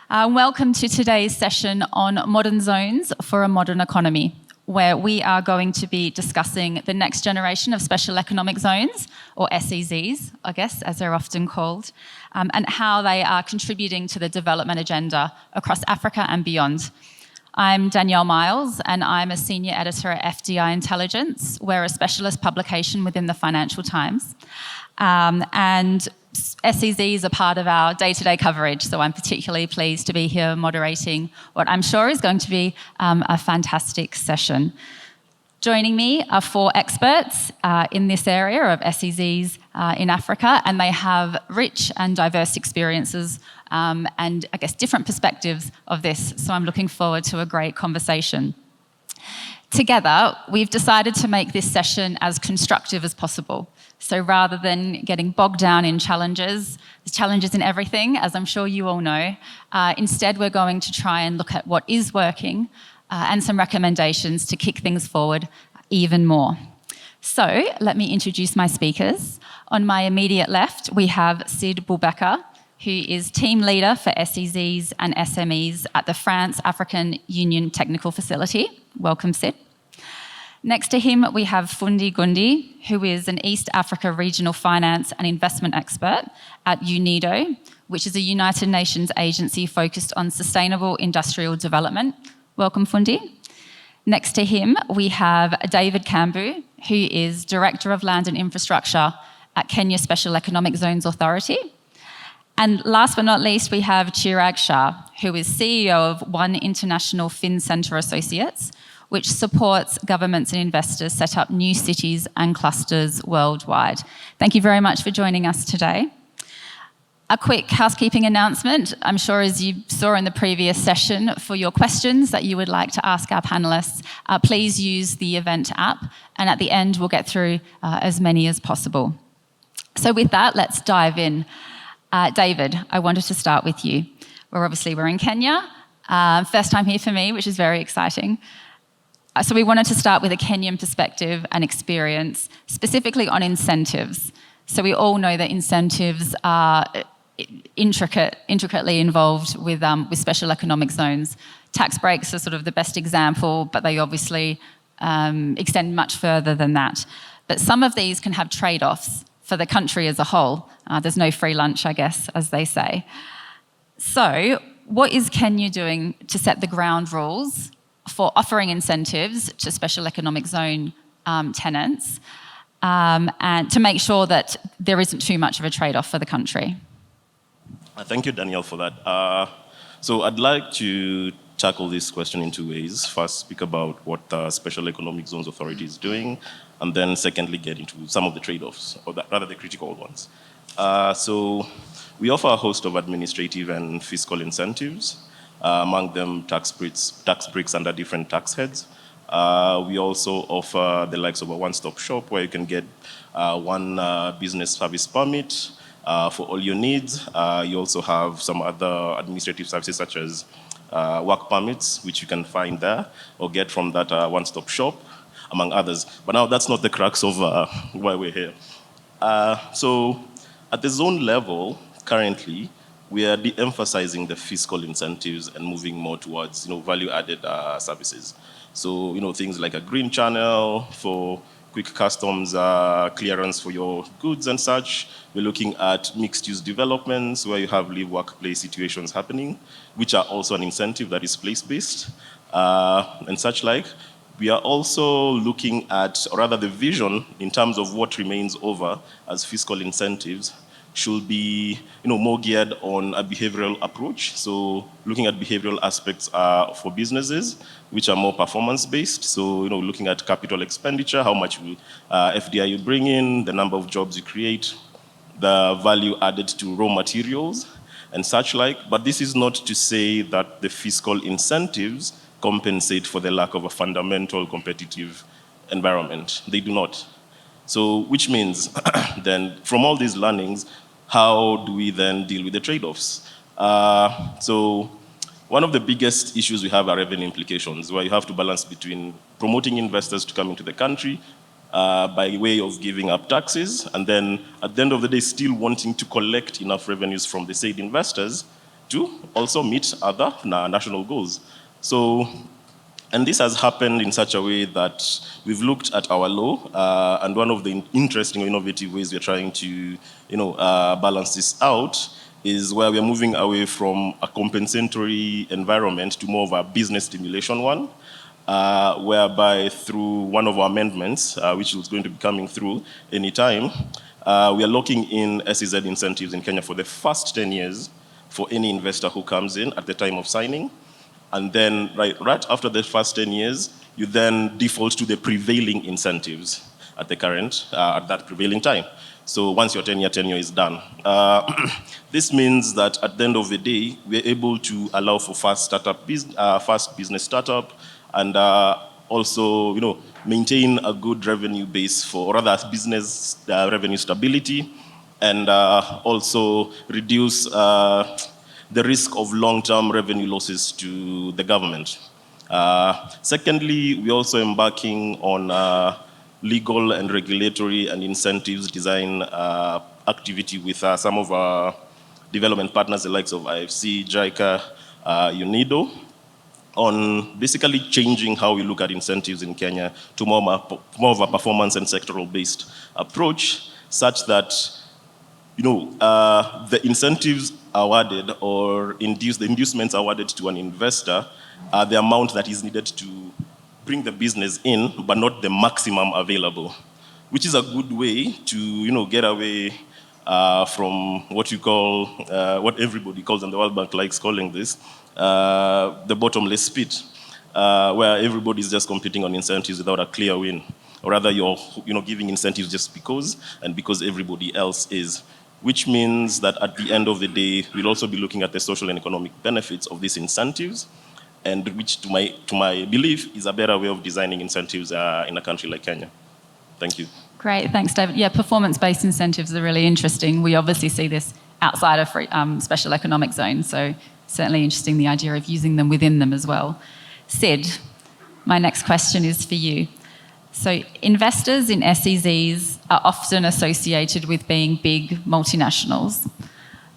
Welcome to today's session on modern zones for a modern economy, where we are going to be discussing the next generation of special economic zones, or SEZs, I guess, as they're often called, and how they are contributing to the development agenda across Africa and beyond. I'm Danielle Miles, and I'm a senior editor at FDI Intelligence. We're a specialist publication within the Financial Times. And SEZs are part of our day-to-day coverage, so I'm particularly pleased to be here moderating what I'm sure is going to be a fantastic session. Joining me are four experts in this area of SEZs in Africa, and they have rich and diverse experiences and, I guess, different perspectives of this, so I'm looking forward to a great conversation. Together, we've decided to make this session as constructive as possible. So rather than getting bogged down in challenges, there's challenges in everything, as I'm sure you all know, instead we're going to try and look at what is working and some recommendations to kick things forward even more. So let me introduce my speakers. On my immediate left, we have Sid Boubacar, who is team leader for SEZs and SMEs at the France African Union Technical Facility. Welcome, Sid. Next to him, we have Fundi Gundi, who is an East Africa regional finance and investment expert at UNIDO, which is a United Nations agency focused on sustainable industrial development. Welcome, Fundi. Next to him, we have David Kambu, who is Director of Land and Infrastructure at Kenya Special Economic Zones Authority. And last but not least, we have Chirag Shah, who is CEO of One International Fin Centre Associates, which supports governments and investors set up new cities and clusters worldwide. Thank you very much for joining us today. A quick housekeeping announcement. I'm sure, as you saw in the previous session, for your questions that you would like to ask our panellists, please use the event app, and at the end we'll get through as many as possible. So with that, let's dive in. David, I wanted to start with you. We're in Kenya. First time here for me, which is very exciting. So we wanted to start with a Kenyan perspective and experience, specifically on incentives. So we all know that incentives are intricately involved with special economic zones. Tax breaks are sort of the best example, but they obviously extend much further than that. But some of these can have trade-offs for the country as a whole. There's no free lunch, I guess, as they say. So what is Kenya doing to set the ground rules for offering incentives to special economic zone tenants and to make sure that there isn't too much of a trade-off for the country? Thank you, Danielle, for that. So I'd like to tackle this question in two ways. First, speak about what the Special Economic Zones Authority is doing, and then secondly, get into some of the trade-offs, or rather the critical ones. So we offer a host of administrative and fiscal incentives, among them tax breaks under different tax heads. We also offer the likes of a one-stop shop where you can get one business service permit for all your needs. You also have some other administrative services such as work permits, which you can find there or get from that one-stop shop, among others. But now that's not the crux of why we're here. So at the zone level, currently, we are de-emphasizing the fiscal incentives and moving more towards, value-added services. So, things like a green channel for quick customs clearance for your goods and such. We're looking at mixed-use developments where you have live-workplace situations happening, which are also an incentive that is place-based and such like. We are also looking at, or rather the vision in terms of what remains over as fiscal incentives should be more geared on a behavioral approach. So looking at behavioral aspects for businesses, which are more performance-based. So looking at capital expenditure, how much FDI you bring in, the number of jobs you create, the value added to raw materials, and such like. But this is not to say that the fiscal incentives compensate for the lack of a fundamental competitive environment. They do not. So which means then from all these learnings, how do we then deal with the trade-offs? So one of the biggest issues we have are revenue implications, where you have to balance between promoting investors to come into the country by way of giving up taxes, and then at the end of the day, still wanting to collect enough revenues from the said investors to also meet other national goals. So, and this has happened in such a way that we've looked at our law, and one of the interesting or innovative ways we're trying to, balance this out is where we're moving away from a compensatory environment to more of a business stimulation one, whereby through one of our amendments, which is going to be coming through anytime, we are locking in SEZ incentives in Kenya for the first 10 years for any investor who comes in at the time of signing. And then right after the first 10 years, you then default to the prevailing incentives at that prevailing time. So once your 10-year tenure is done. This means that at the end of the day, we're able to allow for fast business startup, and also, maintain a good revenue base or rather business revenue stability, and also reduce the risk of long-term revenue losses to the government. Secondly, we're also embarking on legal and regulatory and incentives design activity with some of our development partners, the likes of IFC, JICA, UNIDO, on basically changing how we look at incentives in Kenya to more of a performance and sectoral-based approach, such that the incentives awarded or the inducements awarded to an investor are the amount that is needed to bring the business in, but not the maximum available, which is a good way to get away from what you call, what everybody calls, and the World Bank likes calling this, the bottomless pit, where everybody's just competing on incentives without a clear win. Or rather, you're giving incentives just because, and because everybody else is. Which means that at the end of the day, we'll also be looking at the social and economic benefits of these incentives, and which, to my belief, is a better way of designing incentives in a country like Kenya. Thank you. Great, thanks, David. Yeah, performance-based incentives are really interesting. We obviously see this outside of special economic zones, so certainly interesting the idea of using them within them as well. Sid, my next question is for you. So investors in SEZs are often associated with being big multinationals,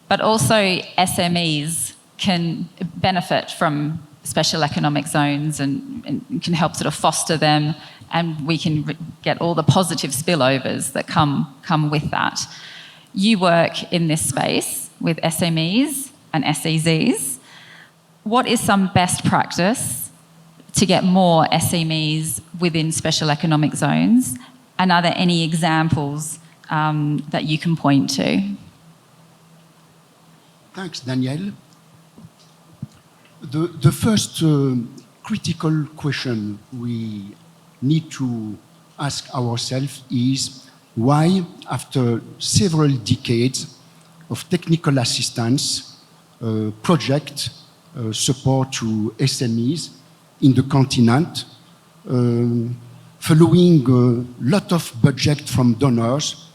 but also SMEs can benefit from special economic zones and can help sort of foster them, and we can get all the positive spillovers that come with that. You work in this space with SMEs and SEZs. What is some best practice to get more SMEs within special economic zones? And are there any examples that you can point to? Thanks, Danielle. The first critical question we need to ask ourselves is why, after several decades of technical assistance, project support to SMEs in the continent, following a lot of budget from donors,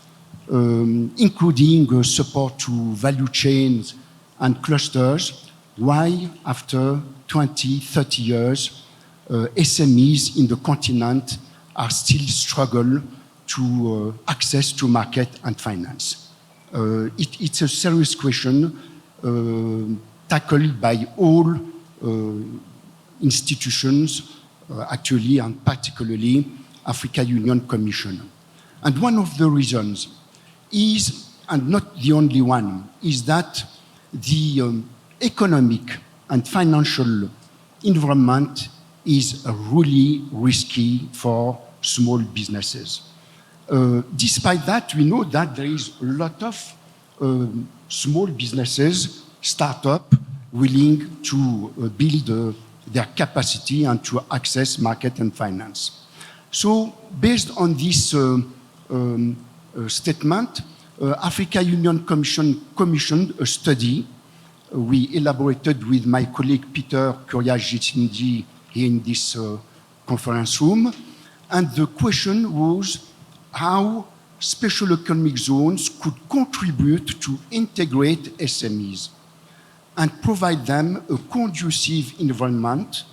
including support to value chains and clusters, why after 20, 30 years, SMEs in the continent are still struggle to access to market and finance. It's a serious question tackled by all institutions, actually, and particularly Africa Union Commission. And one of the reasons is, and not the only one, is that the economic and financial environment is really risky for small businesses. Despite that, we know that there is a lot of small businesses, startup, willing to build their capacity and to access market and finance. So based on this statement, Africa Union Commission commissioned a study we elaborated with my colleague Peter Kuryaj-Jitsindi here in this conference room. And the question was how special economic zones could contribute to integrate SMEs and provide them a conducive environment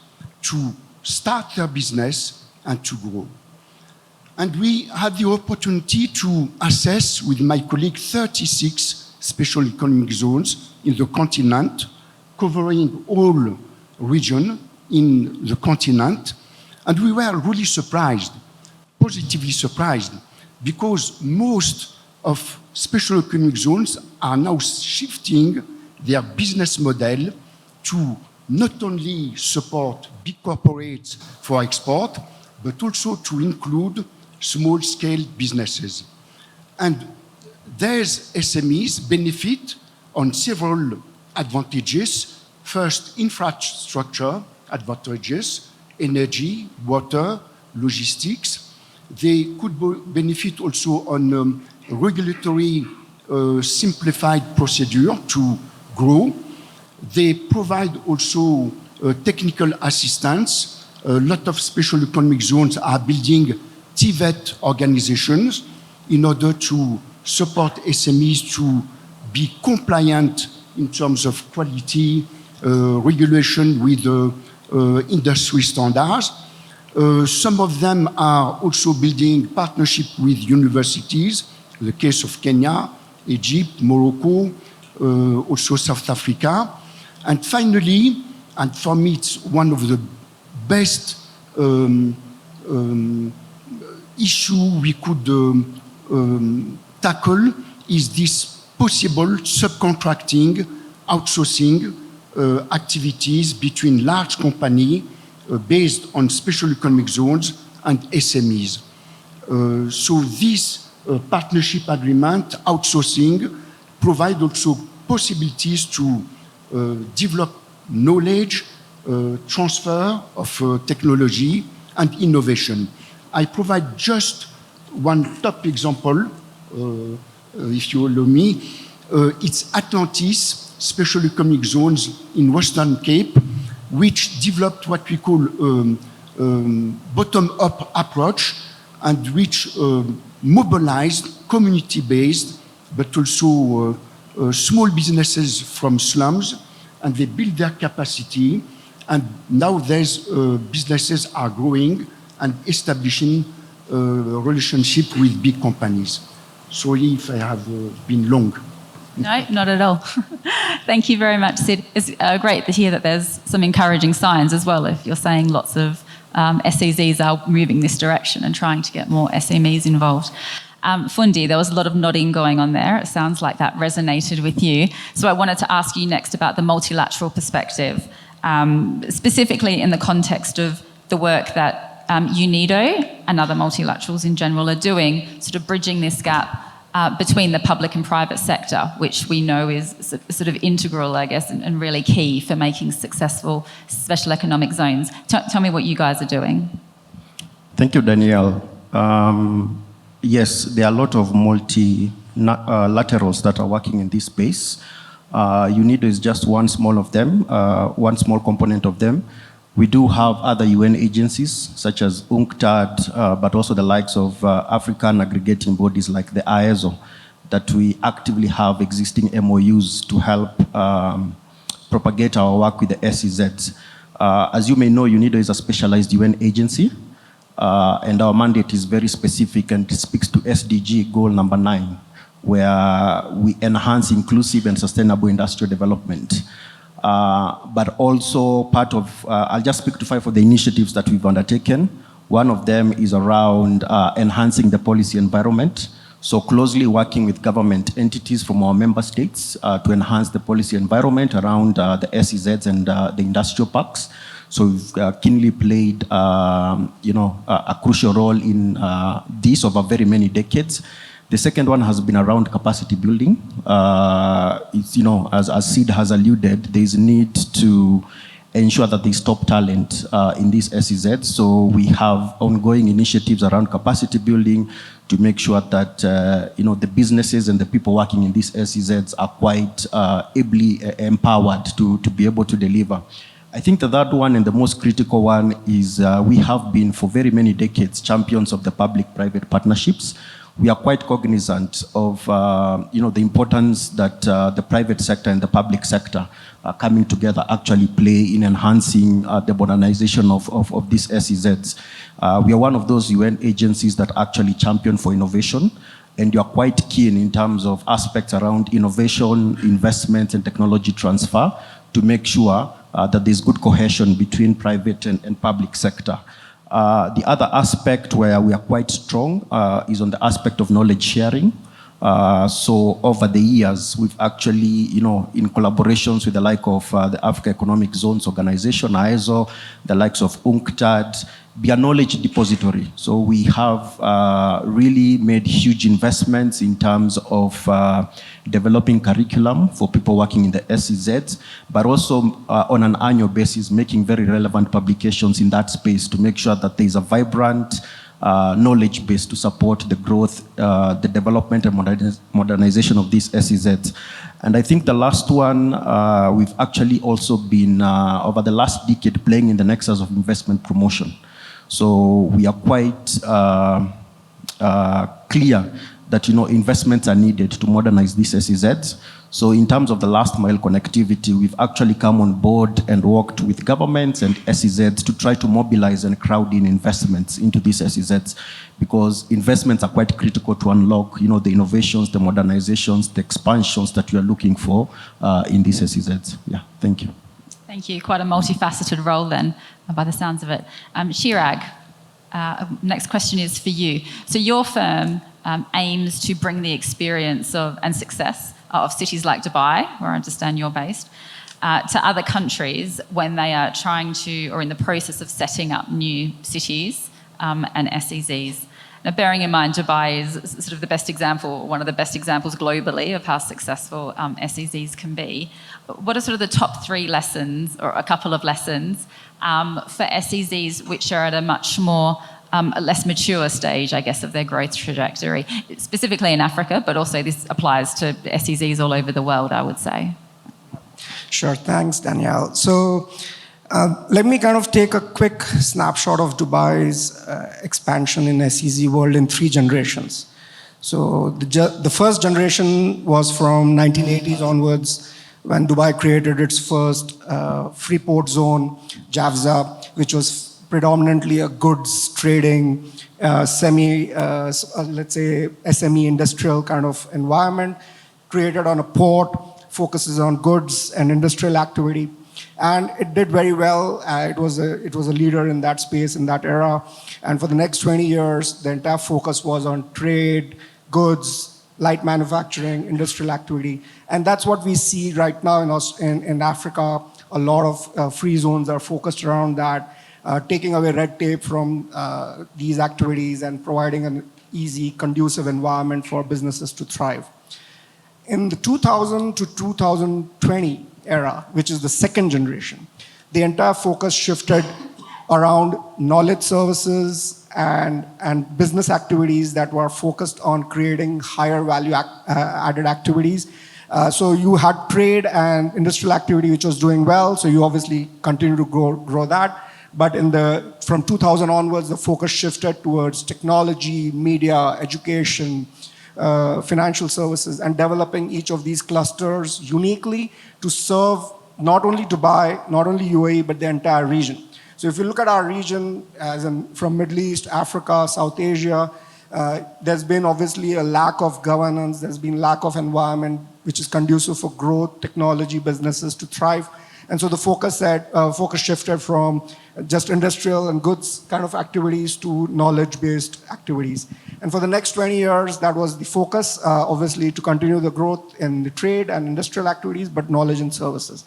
to start their business and to grow. And we had the opportunity to assess with my colleague 36 special economic zones in the continent covering all region in the continent. And we were really surprised, positively surprised, because most of special economic zones are now shifting their business model to not only support big corporates for export, but also to include small-scale businesses. And these SMEs benefit on several advantages. First, infrastructure advantages, energy, water, logistics. They could benefit also on regulatory simplified procedure to grow. They provide also technical assistance. A lot of special economic zones are building TVET organizations in order to support SMEs to be compliant in terms of quality, regulation with industry standards. Some of them are also building partnership with universities, in the case of Kenya, Egypt, Morocco, also South Africa. And finally, and for me it's one of the best issue we could tackle is this possible subcontracting, outsourcing activities between large companies based on special economic zones and SMEs. So this partnership agreement, outsourcing, provide also possibilities to develop knowledge, transfer of technology and innovation. I provide just one top example, if you allow me. It's Atlantis special economic zones in Western Cape, which developed what we call bottom-up approach and which mobilized community-based, but also small businesses from slums, and they build their capacity, and now these businesses are growing and establishing relationship with big companies. Sorry if I have been long. No, not at all. Thank you very much, Sid. It's great to hear that there's some encouraging signs as well, if you're saying lots of SEZs are moving this direction and trying to get more SMEs involved. Fundi, there was a lot of nodding going on there. It sounds like that resonated with you. So I wanted to ask you next about the multilateral perspective, specifically in the context of the work that UNIDO and other multilaterals in general are doing, sort of bridging this gap between the public and private sector, which we know is sort of integral, I guess, and really key for making successful special economic zones. Tell me what you guys are doing. Thank you, Danielle. Yes, there are a lot of multilaterals that are working in this space. UNIDO is just one small of them, one small component of them. We do have other UN agencies, such as UNCTAD, but also the likes of African aggregating bodies like the ISO, that we actively have existing MOUs to help propagate our work with the SEZs. As you may know, UNIDO is a specialized UN agency, and our mandate is very specific and speaks to SDG goal number 9, where we enhance inclusive and sustainable industrial development. But also part of, I'll just speak to 5 of the initiatives that we've undertaken. One of them is around enhancing the policy environment. So closely working with government entities from our member states to enhance the policy environment around the SEZs and the industrial parks. So we've keenly played, a crucial role in this over very many decades. The second one has been around capacity building. It's, as Sid has alluded, there is a need to ensure that there's top talent in these SEZs. So we have ongoing initiatives around capacity building to make sure that the businesses and the people working in these SEZs are quite ably empowered to be able to deliver. I think the third one and the most critical one is we have been for very many decades champions of the public-private partnerships. We are quite cognizant of the importance that the private sector and the public sector coming together actually play in enhancing the modernization of these SEZs. We are one of those UN agencies that actually champion for innovation, and you are quite keen in terms of aspects around innovation, investment, and technology transfer to make sure that there's good cohesion between private and public sector. The other aspect where we are quite strong is on the aspect of knowledge sharing. So over the years, we've actually, in collaborations with the like of the Africa Economic Zones Organization, ISO, the likes of UNCTAD, be a knowledge depository. So we have really made huge investments in terms of developing curriculum for people working in the SEZs, but also on an annual basis, making very relevant publications in that space to make sure that there is a vibrant knowledge base to support the growth, the development and modernization of these SEZs. And I think the last one, we've actually also been, over the last decade, playing in the nexus of investment promotion. So we are quite clear that investments are needed to modernize these SEZs. So in terms of the last mile connectivity, we've actually come on board and worked with governments and SEZs to try to mobilize and crowd in investments into these SEZs, because investments are quite critical to unlock the innovations, the modernizations, the expansions that we are looking for in these SEZs. Yeah, thank you. Thank you. Quite a multifaceted role then, by the sounds of it. Chirag, next question is for you. So your firm aims to bring the experience and success of cities like Dubai, where I understand you're based, to other countries when they are trying to, or in the process of setting up new cities and SEZs. Now, bearing in mind Dubai is sort of the best example, one of the best examples globally of how successful SEZs can be. What are sort of the top 3 lessons, or a couple of lessons, for SEZs which are at a much more a less mature stage, I guess, of their growth trajectory, specifically in Africa, but also this applies to SEZs all over the world, I would say. Sure, thanks, Danielle. So let me kind of take a quick snapshot of Dubai's expansion in SEZ world in 3 generations. So the first generation was from 1980s onwards, when Dubai created its first free port zone, Jafza, which was predominantly a goods trading, let's say SME industrial kind of environment, created on a port, focuses on goods and industrial activity. And it did very well. It was a leader in that space, in that era. And for the next 20 years, the entire focus was on trade, goods, light manufacturing, industrial activity. And that's what we see right now in Africa. A lot of free zones are focused around that, taking away red tape from these activities and providing an easy, conducive environment for businesses to thrive. In the 2000 to 2020 era, which is the second generation, the entire focus shifted around knowledge services and business activities that were focused on creating higher value added activities. So you had trade and industrial activity, which was doing well, so you obviously continue to grow that. But from 2000 onwards, the focus shifted towards technology, media, education, financial services, and developing each of these clusters uniquely to serve not only Dubai, not only UAE, but the entire region. So if you look at our region, from Middle East, Africa, South Asia, there's been obviously a lack of governance, there's been lack of environment which is conducive for growth, technology, businesses to thrive. And so the focus shifted from just industrial and goods kind of activities to knowledge-based activities. And for the next 20 years, that was the focus, obviously, to continue the growth in the trade and industrial activities, but knowledge and services.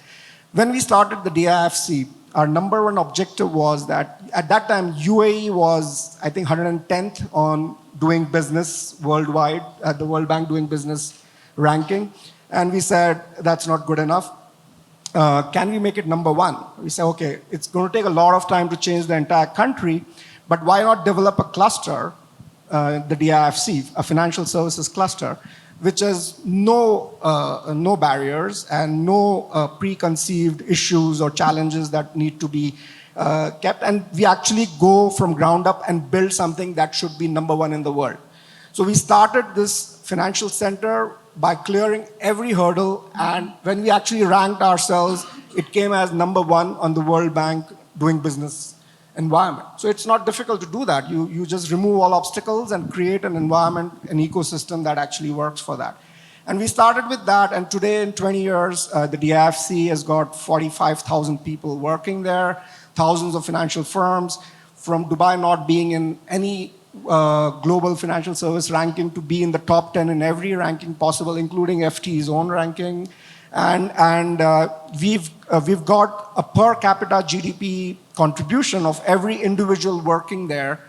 When we started the DIFC, our number 1 objective was that at that time, UAE was, I think, 110th on doing business worldwide, at the World Bank doing business ranking. And we said, that's not good enough. Can we make it number 1? We said, okay, it's going to take a lot of time to change the entire country, but why not develop a cluster, the DIFC, a financial services cluster, which has no barriers and no preconceived issues or challenges that need to be kept. And we actually go from ground up and build something that should be number 1 in the world. So we started this financial center by clearing every hurdle, and when we actually ranked ourselves, it came as number 1 on the World Bank doing business environment. So it's not difficult to do that. You just remove all obstacles and create an environment, an ecosystem that actually works for that. And we started with that, and today in 20 years, the DIFC has got 45,000 people working there, thousands of financial firms, from Dubai not being in any global financial service ranking to be in the top 10 in every ranking possible, including FT's own ranking. And we've got a per capita GDP contribution of every individual working there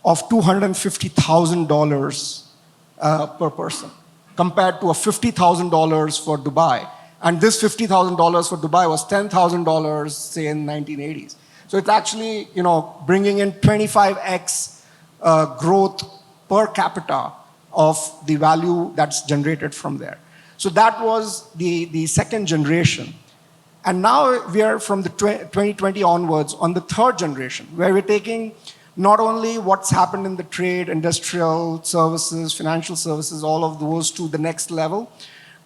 of $250,000 per person, compared to a $50,000 for Dubai. And this $50,000 for Dubai was $10,000, say, in 1980s. So it's actually, bringing in 25x growth per capita of the value that's generated from there. So that was the second generation. And now we are from the 2020 onwards on the third generation, where we're taking not only what's happened in the trade, industrial services, financial services, all of those to the next level,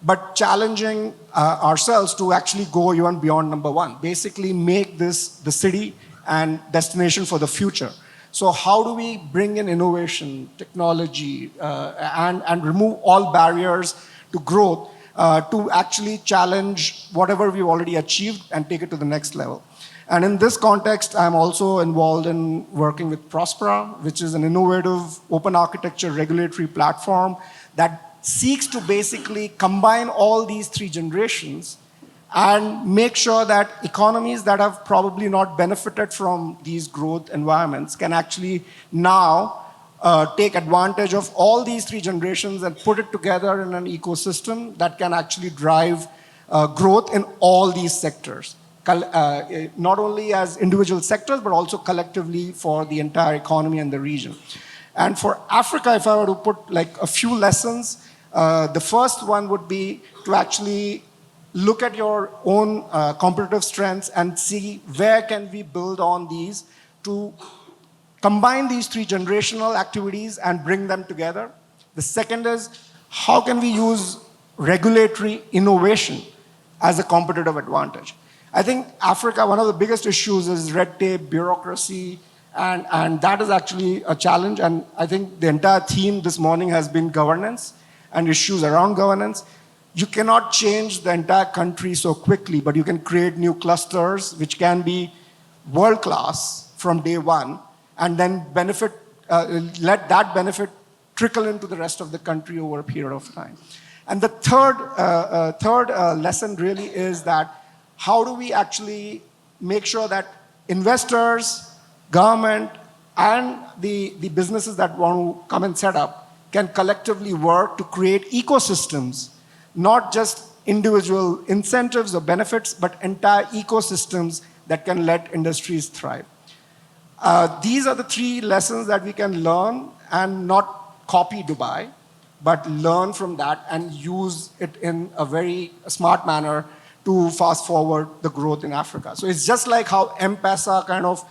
but challenging ourselves to actually go even beyond number one. Basically make this the city and destination for the future. So how do we bring in innovation, technology, and remove all barriers to growth to actually challenge whatever we've already achieved and take it to the next level? And in this context, I'm also involved in working with Prospera, which is an innovative open architecture regulatory platform that seeks to basically combine all these three generations and make sure that economies that have probably not benefited from these growth environments can actually now take advantage of all these three generations and put it together in an ecosystem that can actually drive growth in all these sectors. Not only as individual sectors, but also collectively for the entire economy and the region. And for Africa, if I were to put like a few lessons, the first one would be to actually look at your own competitive strengths and see where can we build on these to combine these three generational activities and bring them together. The second is, how can we use regulatory innovation as a competitive advantage? I think Africa, one of the biggest issues is red tape, bureaucracy, and that is actually a challenge. And I think the entire theme this morning has been governance and issues around governance. You cannot change the entire country so quickly, but you can create new clusters which can be world-class from day one, and then let that benefit trickle into the rest of the country over a period of time. And the third lesson really is that how do we actually make sure that investors, government, and the businesses that want to come and set up can collectively work to create ecosystems, not just individual incentives or benefits, but entire ecosystems that can let industries thrive. These are the three lessons that we can learn and not copy Dubai, but learn from that and use it in a very smart manner to fast forward the growth in Africa. So it's just like how M-Pesa kind of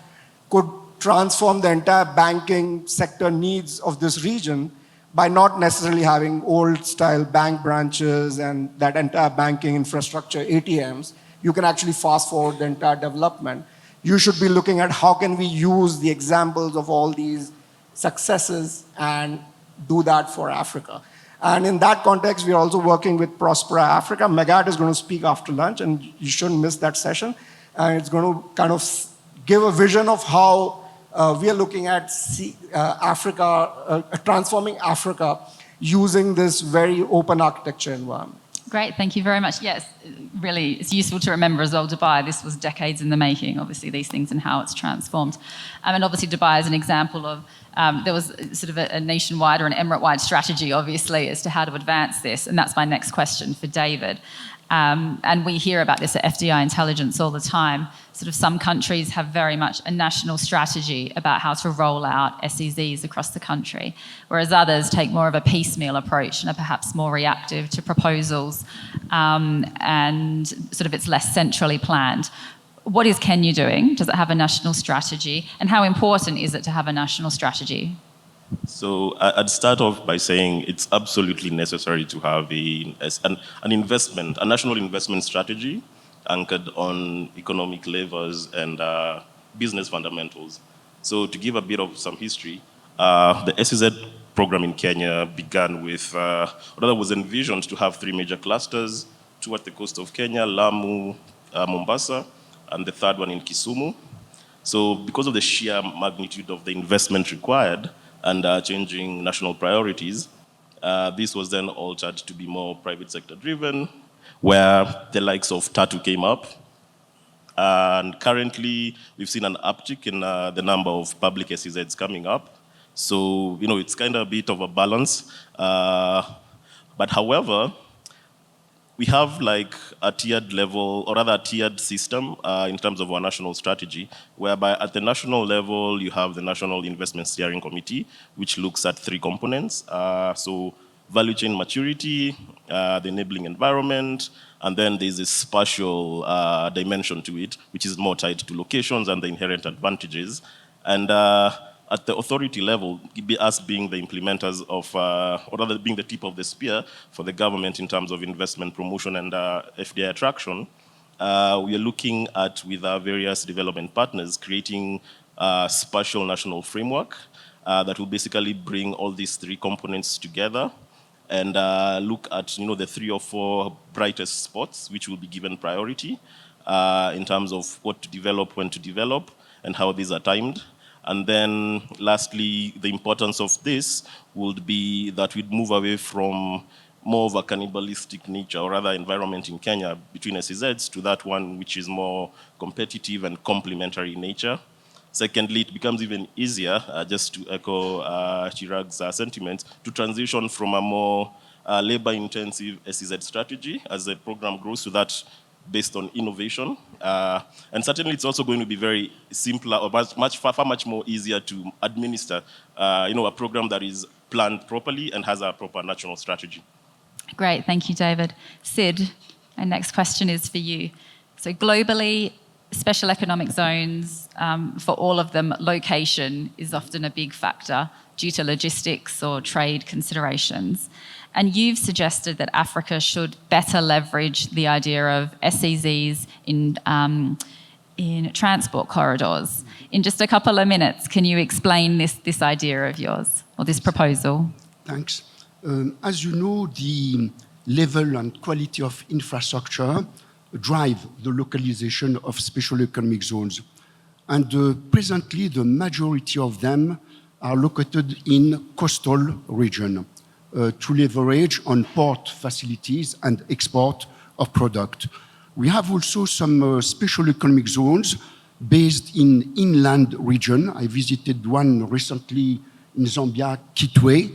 could transform the entire banking sector needs of this region by not necessarily having old-style bank branches and that entire banking infrastructure, ATMs. You can actually fast forward the entire development. You should be looking at how can we use the examples of all these successes and do that for Africa. And in that context, we are also working with Prospera Africa. Megat is going to speak after lunch, and you shouldn't miss that session. And it's going to kind of give a vision of how we are looking at Africa, transforming Africa using this very open architecture environment. Great, thank you very much. Yes, really, it's useful to remember as well, Dubai, this was decades in the making, obviously, these things and how it's transformed. And obviously Dubai is an example of, there was sort of a nationwide or an emirate-wide strategy, obviously, as to how to advance this. And that's my next question for David. And we hear about this at FDI Intelligence all the time. Sort of some countries have very much a national strategy about how to roll out SEZs across the country, whereas others take more of a piecemeal approach and are perhaps more reactive to proposals, and sort of it's less centrally planned. What is Kenya doing? Does it have a national strategy? And how important is it to have a national strategy? So I'd start off by saying it's absolutely necessary to have an investment, a national investment strategy anchored on economic levers and business fundamentals. So to give a bit of some history, the SEZ program in Kenya began with, or rather was envisioned to have 3 major clusters, 2 at the coast of Kenya, Lamu, Mombasa, and the 3rd one in Kisumu. So because of the sheer magnitude of the investment required and changing national priorities, this was then altered to be more private sector driven, where the likes of Tatu came up. And currently, we've seen an uptick in the number of public SEZs coming up. So, it's kind of a bit of a balance. But however, we have like a tiered level, or rather a tiered system in terms of our national strategy, whereby at the national level, you have the National Investment Steering Committee, which looks at 3 components. So value chain maturity, the enabling environment, and then there's a spatial dimension to it, which is more tied to locations and the inherent advantages. And at the authority level, us being the implementers of, or rather being the tip of the spear for the government in terms of investment promotion and FDI attraction, we are looking at, with our various development partners, creating a spatial national framework that will basically bring all these 3 components together and look at the 3 or 4 brightest spots which will be given priority in terms of what to develop, when to develop, and how these are timed. And then lastly, the importance of this would be that we'd move away from more of a cannibalistic nature, or rather environment in Kenya between SEZs, to that one which is more competitive and complementary in nature. Secondly, it becomes even easier, just to echo Chirag's sentiment, to transition from a more labor-intensive SEZ strategy as the program grows to that based on innovation. And certainly it's also going to be very simpler, or far much more easier to administer, a program that is planned properly and has a proper national strategy. Great, thank you, David. Sid, our next question is for you. So globally, special economic zones, for all of them, location is often a big factor due to logistics or trade considerations. And you've suggested that Africa should better leverage the idea of SEZs in transport corridors. In just a couple of minutes, can you explain this idea of yours, or this proposal? Thanks. As you know, the level and quality of infrastructure drive the localization of special economic zones. And presently, the majority of them are located in coastal region to leverage on port facilities and export of product. We have also some special economic zones based in inland region. I visited one recently in Zambia, Kitwe.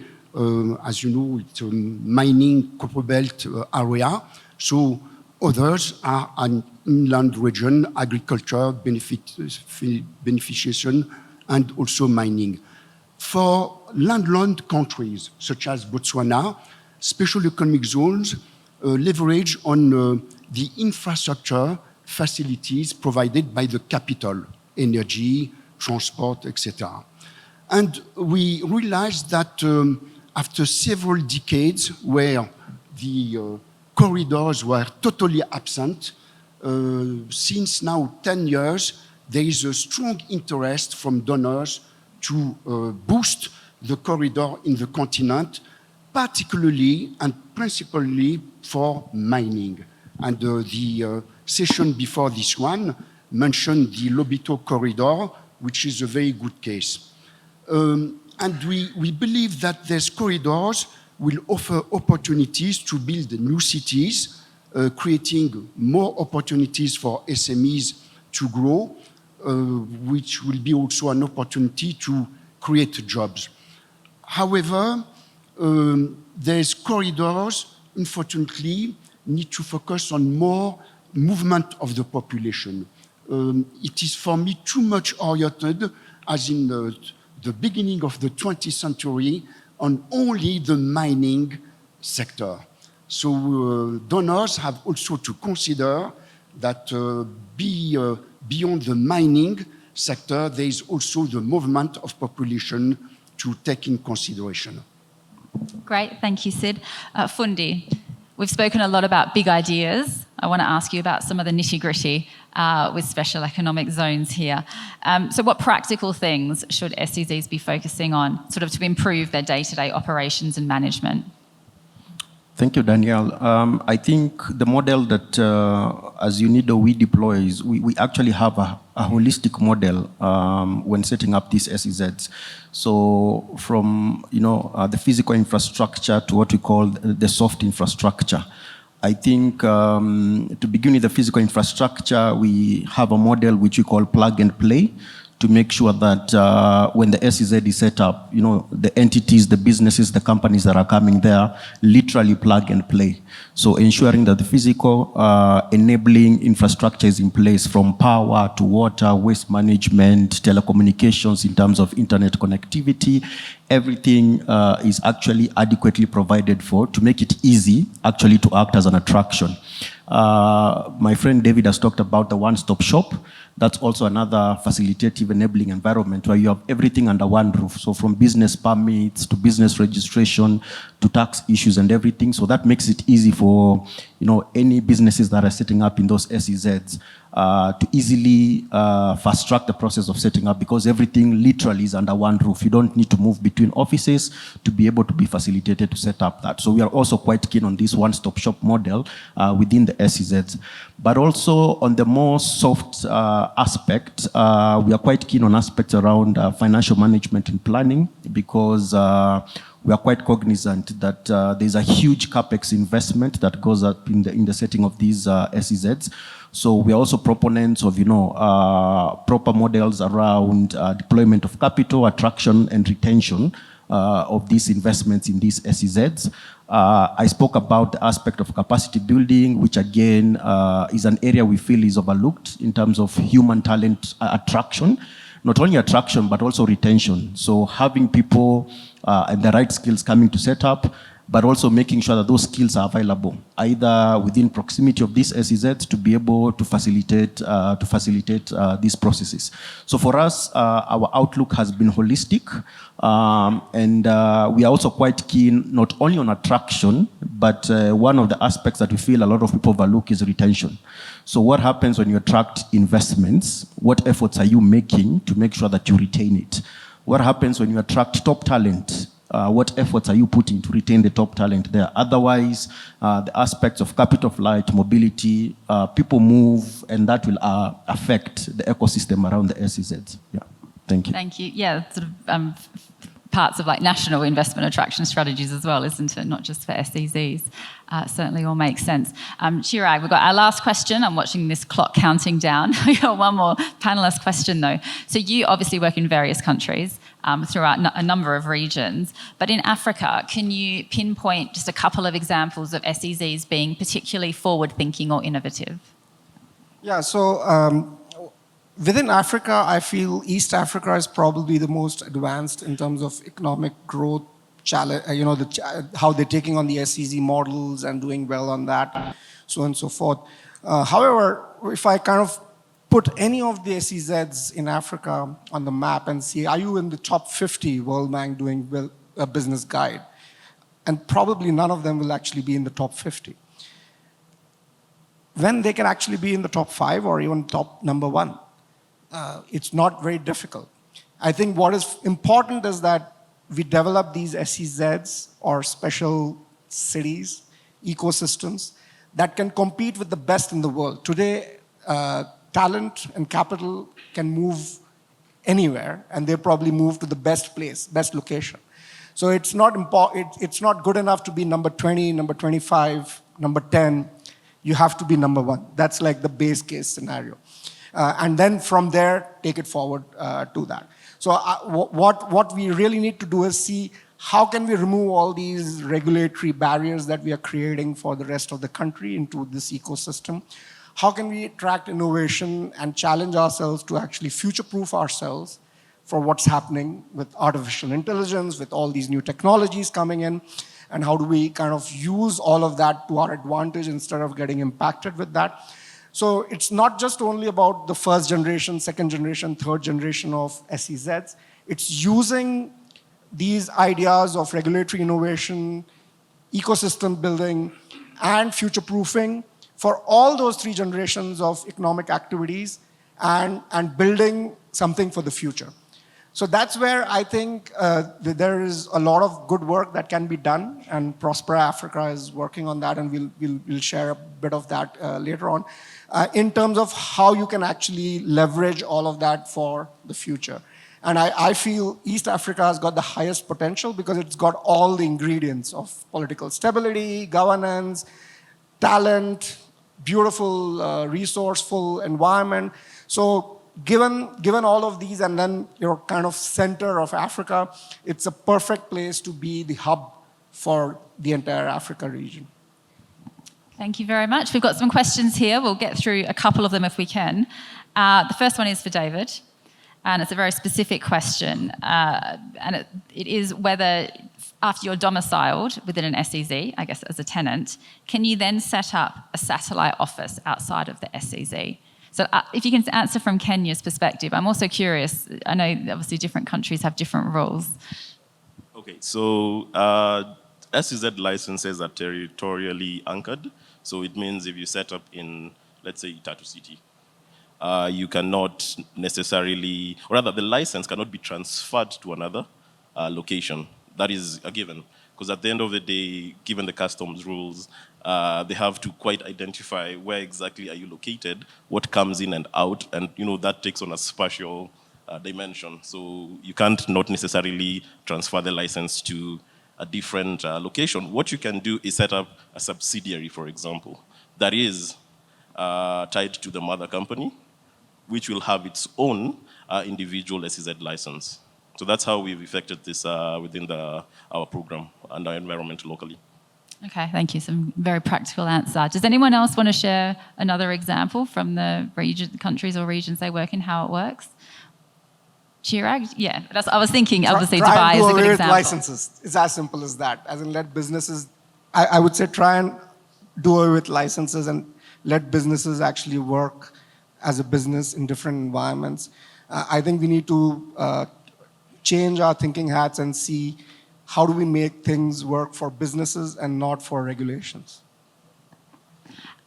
As you know, it's a mining copper belt area. So others are an inland region, agriculture, beneficiation, and also mining. For landlocked countries, such as Botswana, special economic zones leverage on the infrastructure facilities provided by the capital, energy, transport, etc. And we realized that after several decades where the corridors were totally absent, since now 10 years, there is a strong interest from donors to boost the corridor in the continent, particularly and principally for mining. And the session before this one mentioned the Lobito corridor, which is a very good case. And we believe that these corridors will offer opportunities to build new cities, creating more opportunities for SMEs to grow, which will be also an opportunity to create jobs. However, these corridors, unfortunately, need to focus on more movement of the population. It is, for me, too much oriented, as in the beginning of the 20th century, on only the mining sector. So donors have also to consider that beyond the mining sector, there is also the movement of population to take in consideration. Great, thank you, Sid. Fundi, we've spoken a lot about big ideas I want to ask you about some of the nitty-gritty with special economic zones here. So what practical things should SEZs be focusing on sort of to improve their day-to-day operations and management? Thank you, Danielle. I think the model that, as UNIDO, we deploy is we actually have a holistic model when setting up these SEZs. So from the physical infrastructure to what we call the soft infrastructure. I think to begin with the physical infrastructure, we have a model which we call plug and play, to make sure that when the SEZ is set up, the entities, the businesses, the companies that are coming there literally plug and play. So ensuring that the physical enabling infrastructure is in place, from power to water, waste management, telecommunications in terms of internet connectivity, everything is actually adequately provided for to make it easy actually to act as an attraction. My friend David has talked about the one-stop shop. That's also another facilitative enabling environment where you have everything under one roof. So from business permits to business registration to tax issues and everything. So that makes it easy for any businesses that are setting up in those SEZs to easily fast track the process of setting up, because everything literally is under one roof. You don't need to move between offices to be able to be facilitated to set up that. So we are also quite keen on this one-stop shop model within the SEZs. But also on the more soft aspect, we are quite keen on aspects around financial management and planning, because we are quite cognizant that there's a huge capex investment that goes up in the setting of these SEZs. So we are also proponents of proper models around deployment of capital, attraction and retention of these investments in these SEZs. I spoke about the aspect of capacity building, which again is an area we feel is overlooked in terms of human talent attraction. Not only attraction, but also retention. So having people and the right skills coming to set up, but also making sure that those skills are available, either within proximity of these SEZs to be able to facilitate these processes. So for us, our outlook has been holistic, and we are also quite keen not only on attraction, but one of the aspects that we feel a lot of people overlook is retention. So what happens when you attract investments? What efforts are you making to make sure that you retain it? What happens when you attract top talent? What efforts are you putting to retain the top talent there? Otherwise, the aspects of capital flight, mobility, people move, and that will affect the ecosystem around the SEZs. Yeah, thank you. Thank you. Yeah, sort of parts of like national investment attraction strategies as well, isn't it? Not just for SEZs. Certainly all makes sense. Chirag, we've got our last question. I'm watching this clock counting down. We got one more panelist question though. So you obviously work in various countries throughout a number of regions, but in Africa, can you pinpoint just a couple of examples of SEZs being particularly forward-thinking or innovative? Yeah, so within Africa, I feel East Africa is probably the most advanced in terms of economic growth, how they're taking on the SEZ models and doing well on that, so on and so forth. However, if I kind of put any of the SEZs in Africa on the map and see, are you in the top 50 World Bank doing well, a business guide? And probably none of them will actually be in the top 50. When they can actually be in the top 5 or even top number 1, it's not very difficult. I think what is important is that we develop these SEZs or special cities, ecosystems that can compete with the best in the world. Today, talent and capital can move anywhere, and they probably move to the best place, best location. So it's not good enough to be number 20, number 25, number 10. You have to be number 1. That's like the base case scenario. And then from there, take it forward to that. So what we really need to do is see how can we remove all these regulatory barriers that we are creating for the rest of the country into this ecosystem. How can we attract innovation and challenge ourselves to actually future-proof ourselves for what's happening with artificial intelligence, with all these new technologies coming in, and how do we kind of use all of that to our advantage instead of getting impacted with that. So it's not just only about the first generation, second generation, third generation of SEZs. It's using these ideas of regulatory innovation, ecosystem building, and future-proofing for all those 3 generations of economic activities and building something for the future. So that's where I think there is a lot of good work that can be done, and Prospera Africa is working on that, and we'll share a bit of that later on, in terms of how you can actually leverage all of that for the future. And I feel East Africa has got the highest potential because it's got all the ingredients of political stability, governance, talent, beautiful, resourceful environment. So given all of these, and then your kind of center of Africa, it's a perfect place to be the hub for the entire Africa region. Thank you very much. We've got some questions here. We'll get through a couple of them if we can. The first one is for David, and it's a very specific question. And it is whether, after you're domiciled within an SEZ, I guess as a tenant, can you then set up a satellite office outside of the SEZ? So if you can answer from Kenya's perspective, I'm also curious. I know obviously different countries have different rules. Okay, so SEZ licenses are territorially anchored. So it means if you set up in, let's say, Tatu City, you cannot necessarily, or rather the license cannot be transferred to another location. That is a given. Because at the end of the day, given the customs rules, they have to quite identify where exactly are you located, what comes in and out, and that takes on a spatial dimension. So you can't not necessarily transfer the license to a different location. What you can do is set up a subsidiary, for example, that is tied to the mother company, which will have its own individual SEZ license. So that's how we've effected this within our program and our environment locally. Okay, thank you. Some very practical answer. Does anyone else want to share another example from the countries or regions they work in, how it works? Chirag? Yeah, that's. I was thinking, obviously, Dubai is a good example. Licenses. It's as simple as that. As in, let businesses, I would say, try and do away with licenses and let businesses actually work as a business in different environments. I think we need to change our thinking hats and see how do we make things work for businesses and not for regulations.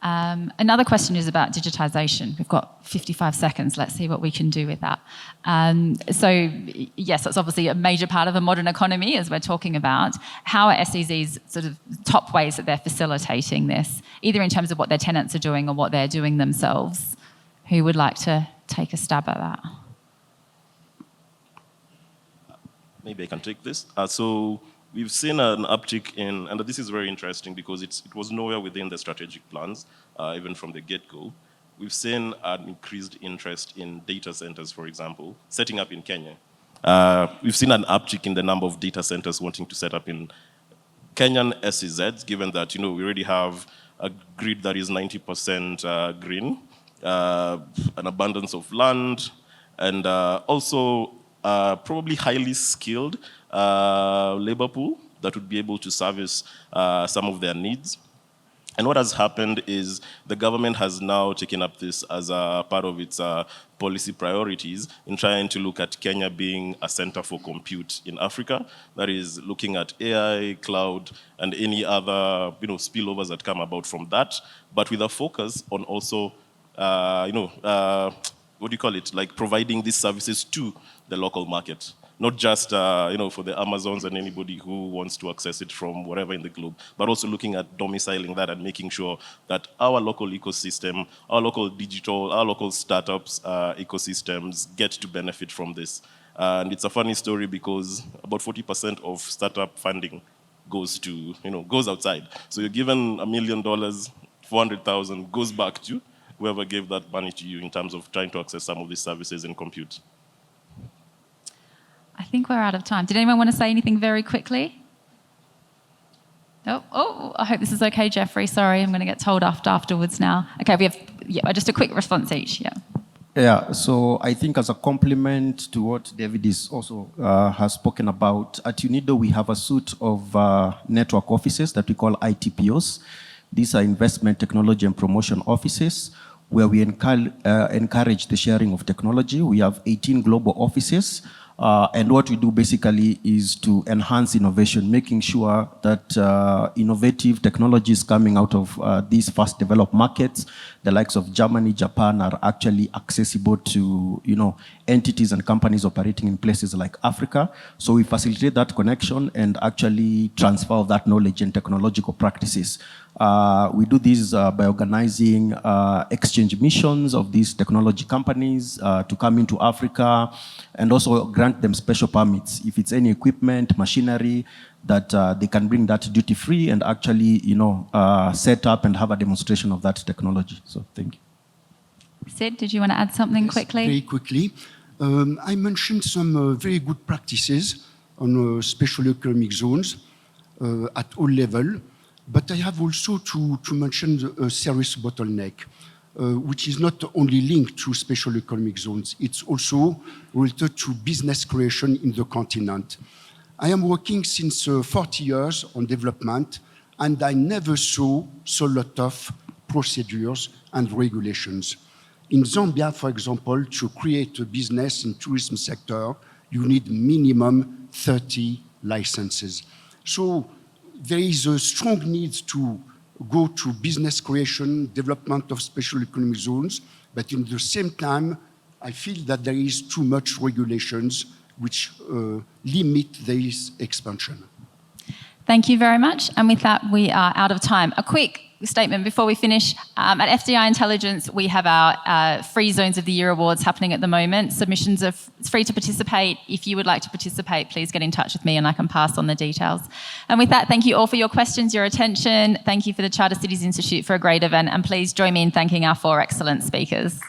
Another question is about digitization. We've got 55 seconds. Let's see what we can do with that. So yes, that's obviously a major part of a modern economy, as we're talking about. How are SEZs sort of top ways that they're facilitating this, either in terms of what their tenants are doing or what they're doing themselves? Who would like to take a stab at that? Maybe I can take this. So we've seen an uptick in, and this is very interesting because it was nowhere within the strategic plans, even from the get-go. We've seen an increased interest in data centers, for example, setting up in Kenya. We've seen an uptick in the number of data centers wanting to set up in Kenyan SEZs, given that we already have a grid that is 90% green, an abundance of land, and also probably highly skilled labor pool that would be able to service some of their needs. And what has happened is the government has now taken up this as a part of its policy priorities in trying to look at Kenya being a center for compute in Africa. That is looking at AI, cloud, and any other spillovers that come about from that, but with a focus on also what do you call it? Like providing these services to the local market, not just for the Amazons and anybody who wants to access it from wherever in the globe, but also looking at domiciling that and making sure that our local ecosystem, our local digital, our local startups ecosystems get to benefit from this. And it's a funny story because about 40% of startup funding goes to goes outside. So you're given $1 million, 400,000 goes back to whoever gave that money to you in terms of trying to access some of these services and compute. I think we're out of time. Did anyone want to say anything very quickly? Oh, I hope this is okay, Jeffrey. Sorry, I'm going to get told afterwards now. Okay, we have just a quick response each, yeah. Yeah, so I think as a complement to what David is also has spoken about, at UNIDO we have a suite of network offices that we call ITPOs. These are investment, technology, and promotion offices where we encourage the sharing of technology. We have 18 global offices And what we do basically is to enhance innovation, making sure that innovative technologies coming out of these fast developed markets, the likes of Germany, Japan, are actually accessible to entities and companies operating in places like Africa. So we facilitate that connection and actually transfer of that knowledge and technological practices. We do this by organizing exchange missions of these technology companies to come into Africa, and also grant them special permits. If it's any equipment, machinery, that they can bring that duty-free and actually, set up and have a demonstration of that technology. So thank you. Sid, did you want to add something quickly? Very quickly. I mentioned some very good practices on special economic zones at all levels, but I have also to mention a serious bottleneck, which is not only linked to special economic zones, it's also related to business creation in the continent. I am working since 40 years on development, and I never saw so lot of procedures and regulations. In Zambia, for example, to create a business in tourism sector, you need minimum 30 licenses. So there is a strong need to go to business creation, development of special economic zones, but in the same time, I feel that there is too much regulations which limit this expansion. Thank you very much. And with that, we are out of time. A quick statement before we finish. At FDI Intelligence, we have our Free Zones of the Year awards happening at the moment. Submissions are free to participate. If you would like to participate, please get in touch with me and I can pass on the details. And with that, thank you all for your questions, your attention. Thank you for the Charter Cities Institute for a great event. And please join me in thanking our 4 excellent speakers.